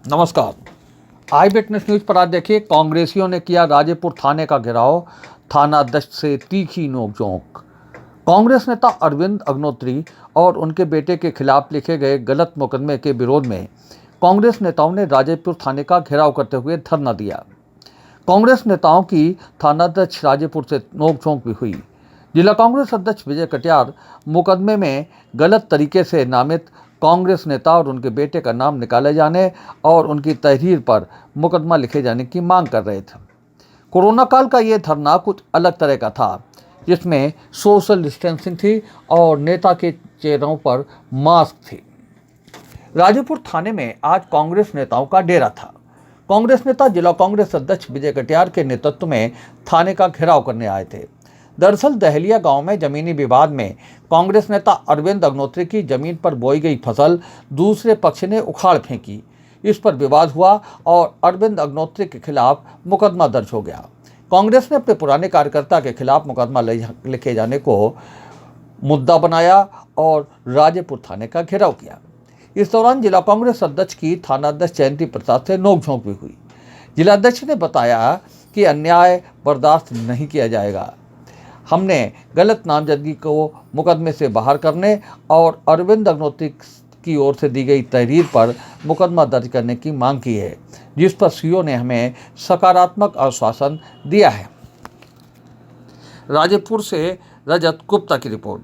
नमस्कार। आई witness news पर आज देखिए, कांग्रेसियों ने किया राजेपुर थाने का घेराव, थाना अध्यक्ष से तीखी नोकझोंक। कांग्रेस नेता अरविंद अग्नोत्री और उनके बेटे के खिलाफ लिखे गए गलत मुकदमे के विरोध में कांग्रेस नेताओं ने राजेपुर थाने का घेराव करते हुए धरना दिया। कांग्रेस नेताओं की थानाध्यक्ष राजेपुर से नोकझोंक भी हुई। जिला कांग्रेस अध्यक्ष विजय कटियार मुकदमे में गलत तरीके से नामित कांग्रेस नेता और उनके बेटे का नाम निकाले जाने और उनकी तहरीर पर मुकदमा लिखे जाने की मांग कर रहे थे। कोरोना काल का ये धरना कुछ अलग तरह का था, जिसमें सोशल डिस्टेंसिंग थी और नेता के चेहरों पर मास्क थी। राजेपुर थाने में आज कांग्रेस नेताओं का डेरा था। कांग्रेस नेता जिला कांग्रेस अध्यक्ष विजय कटियार के नेतृत्व में थाने का घेराव करने आए थे। दरअसल दहलिया गांव में जमीनी विवाद में कांग्रेस नेता अरविंद अग्नोत्री की जमीन पर बोई गई फसल दूसरे पक्ष ने उखाड़ फेंकी। इस पर विवाद हुआ और अरविंद अग्नोत्री के खिलाफ मुकदमा दर्ज हो गया। कांग्रेस ने अपने पुराने कार्यकर्ता के खिलाफ मुकदमा लिखे जाने को मुद्दा बनाया और राजेपुर थाने का घेराव किया। इस दौरान जिला कांग्रेस अध्यक्ष की थानाध्यक्ष जयंती प्रसाद से नोकझोंक भी हुई। जिलाध्यक्ष ने बताया कि अन्याय बर्दाश्त नहीं किया जाएगा। हमने गलत नामजदगी को मुकदमे से बाहर करने और अरविंद अग्नोत्री की ओर से दी गई तहरीर पर मुकदमा दर्ज करने की मांग की है, जिस पर सीओ ने हमें सकारात्मक आश्वासन दिया है। राजेपुर से रजत गुप्ता की रिपोर्ट।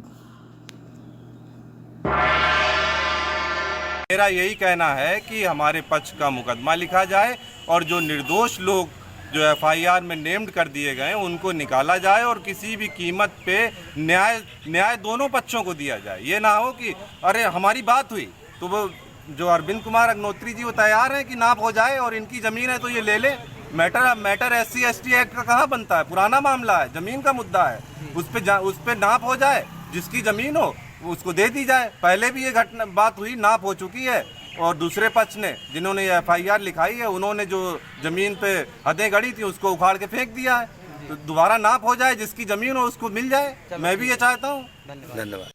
मेरा यही कहना है कि हमारे पक्ष का मुकदमा लिखा जाए और जो निर्दोष लोग जो एफआईआर में नेम्ड कर दिए गए उनको निकाला जाए और किसी भी कीमत पे न्याय दोनों पक्षों को दिया जाए। ये ना हो कि अरे हमारी बात हुई तो वो जो अरविंद कुमार अग्नोत्री जी वो तैयार हैं कि नाप हो जाए और इनकी ज़मीन है तो ये ले ले। मैटर SC/ST एक्ट का कहाँ बनता है, पुराना मामला है, ज़मीन का मुद्दा है, उस पे नाप हो जाए, जिसकी ज़मीन हो उसको दे दी जाए। पहले भी ये बात हुई, नाप हो चुकी है और दूसरे पक्ष ने जिन्होंने एफआईआर लिखाई है उन्होंने जो ज़मीन पे हदें गढ़ी थी उसको उखाड़ के फेंक दिया है। तो दोबारा नाप हो जाए, जिसकी ज़मीन हो उसको मिल जाए। मैं भी ये चाहता हूँ। धन्यवाद।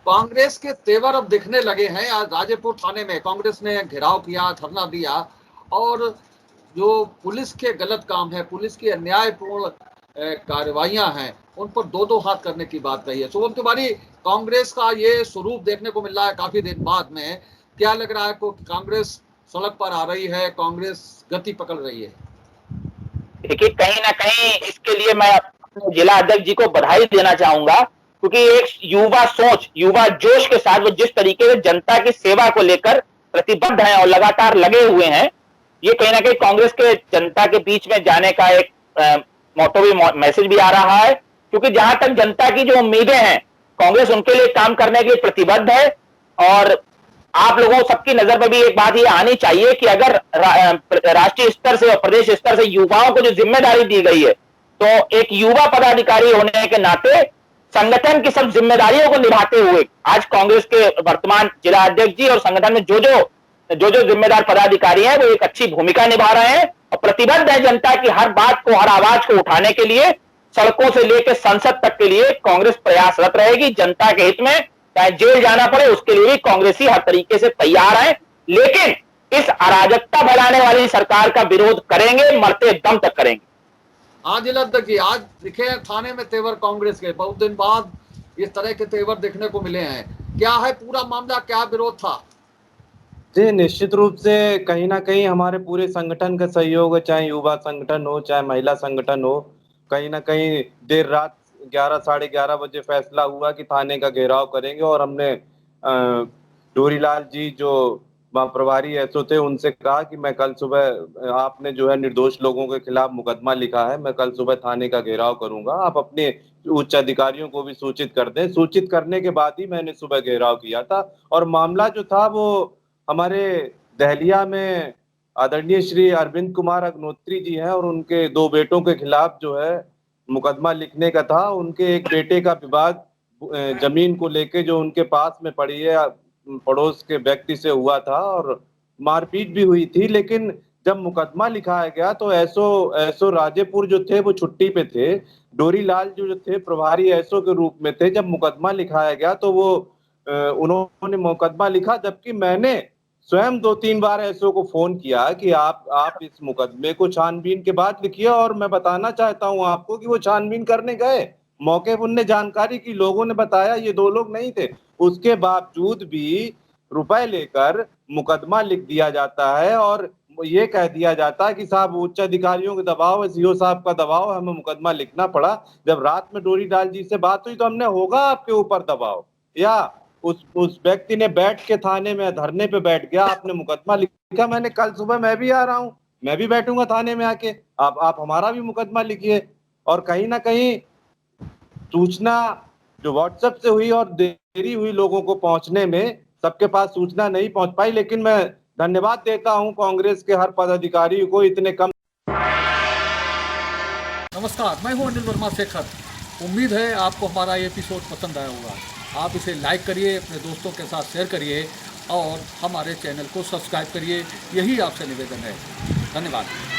कांग्रेस के तेवर अब दिखने लगे हैं। आज राजेपुर थाने में कांग्रेस ने घेराव किया, धरना दिया और जो पुलिस के गलत काम है, पुलिस की अन्यायपूर्ण कार्रवाइयां हैं, उन पर दो हाथ करने की बात कही है। शुभम तिवारी, कांग्रेस का ये स्वरूप देखने को मिल रहा है काफी दिन बाद में। क्या लग रहा है आपको कि कांग्रेस सड़क पर आ रही है, कांग्रेस गति पकड़ रही है? देखिए, कहीं ना कहीं इसके लिए मैं अपने जिला अध्यक्ष जी को बधाई देना चाहूंगा, क्योंकि एक युवा सोच, युवा जोश के साथ वो जिस तरीके से जनता की सेवा को लेकर प्रतिबद्ध हैं और लगातार लगे हुए हैं, ये कहीं ना कहीं कांग्रेस के जनता के बीच में जाने का एक मोटो भी मैसेज भी आ रहा है। क्योंकि जहां तक जनता की जो उम्मीदें हैं, कांग्रेस उनके लिए काम करने के लिए प्रतिबद्ध है। और आप लोगों सबकी नजर में भी एक बात ये आनी चाहिए कि अगर राष्ट्रीय स्तर से और प्रदेश स्तर से युवाओं को जो जिम्मेदारी दी गई है, तो एक युवा पदाधिकारी होने के नाते संगठन की सब जिम्मेदारियों को निभाते हुए आज कांग्रेस के वर्तमान जिला अध्यक्ष जी और संगठन में जो जिम्मेदार पदाधिकारी हैं वो एक अच्छी भूमिका निभा रहे हैं और प्रतिबद्ध है जनता की हर बात को, हर आवाज को उठाने के लिए। सड़कों से लेकर संसद तक के लिए कांग्रेस प्रयासरत रहेगी जनता के हित में। चाहे जेल जाना पड़े उसके लिए भी कांग्रेसी हर तरीके से तैयार है, लेकिन इस अराजकता फैलाने वाली सरकार का विरोध करेंगे, मरते दम तक करेंगे। आज आज दिखे थाने में तेवर कांग्रेस के, बहुत दिन बाद इस तरह के तेवर देखने को मिले हैं। क्या है पूरा मामला, क्या विरोध था? जी, निश्चित रूप से कहीं ना कहीं हमारे पूरे संगठन का सहयोग है, चाहे युवा संगठन हो चाहे महिला संगठन हो। कहीं ना कहीं देर रात 11 साढ़े 11 बजे फैसला हुआ कि थाने का घेराव करेंगे और हमने डोरीलाल जी जो प्रभारी एसओ थे उनसे कहा कि मैं कल सुबह, आपने जो है निर्दोष लोगों के खिलाफ मुकदमा लिखा है, मैं कल सुबह थाने का घेराव करूंगा, आप अपने उच्च अधिकारियों को भी सूचित कर दें। सूचित करने के बाद ही मैंने सुबह घेराव किया था। और मामला जो था वो हमारे दहलिया में आदरणीय श्री अरविंद कुमार अग्नोत्री जी हैं और उनके 2 बेटों के खिलाफ जो है मुकदमा लिखने का था। उनके एक बेटे का विवाद जमीन को लेके जो उनके पास में पड़ी है, पड़ोस के व्यक्ति से हुआ था और मारपीट भी हुई थी। लेकिन जब मुकदमा लिखाया गया तो एसओ राजेपुर जो थे वो छुट्टी पे थे, डोरीलाल जो थे प्रभारी एसओ के रूप में थे। जब मुकदमा लिखाया गया तो वो उन्होंने मुकदमा लिखा, जबकि मैंने स्वयं 2-3 बार एसओ को फोन किया कि आप इस मुकदमे को छानबीन के बाद लिखिए। और मैं बताना चाहता हूं आपको कि वो छानबीन करने गए, मौके पर उनने जानकारी की, लोगों ने बताया ये 2 लोग नहीं थे। उसके बावजूद भी रुपए लेकर मुकदमा लिख दिया जाता है और ये कह दिया जाता है कि साहब उच्च अधिकारियों के दबाव है, सीओ साहब का दबाव है, हमें मुकदमा लिखना पड़ा। जब रात में डोरीलाल जी से बात हुई तो हमने होगा आपके ऊपर दबाव, या उस व्यक्ति ने बैठ के थाने में धरने पे बैठ गया, आपने मुकदमा लिखा, मैंने कल सुबह मैं भी आ रहा हूं, मैं भी बैठूंगा थाने में आके, आप हमारा भी मुकदमा लिखिए। और कहीं ना कहीं सूचना जो व्हाट्सएप से हुई और देरी हुई लोगों को पहुंचने में, सबके पास सूचना नहीं पहुंच पाई। लेकिन मैं धन्यवाद देता हूं कांग्रेस के हर पदाधिकारी को, इतने कम। नमस्कार, मैं हूं अनिल वर्मा शेखर। उम्मीद है आपको हमारा ये एपिसोड पसंद आया होगा। आप इसे लाइक करिए, अपने दोस्तों के साथ शेयर करिए और हमारे चैनल को सब्सक्राइब करिए, यही आपसे निवेदन है। धन्यवाद।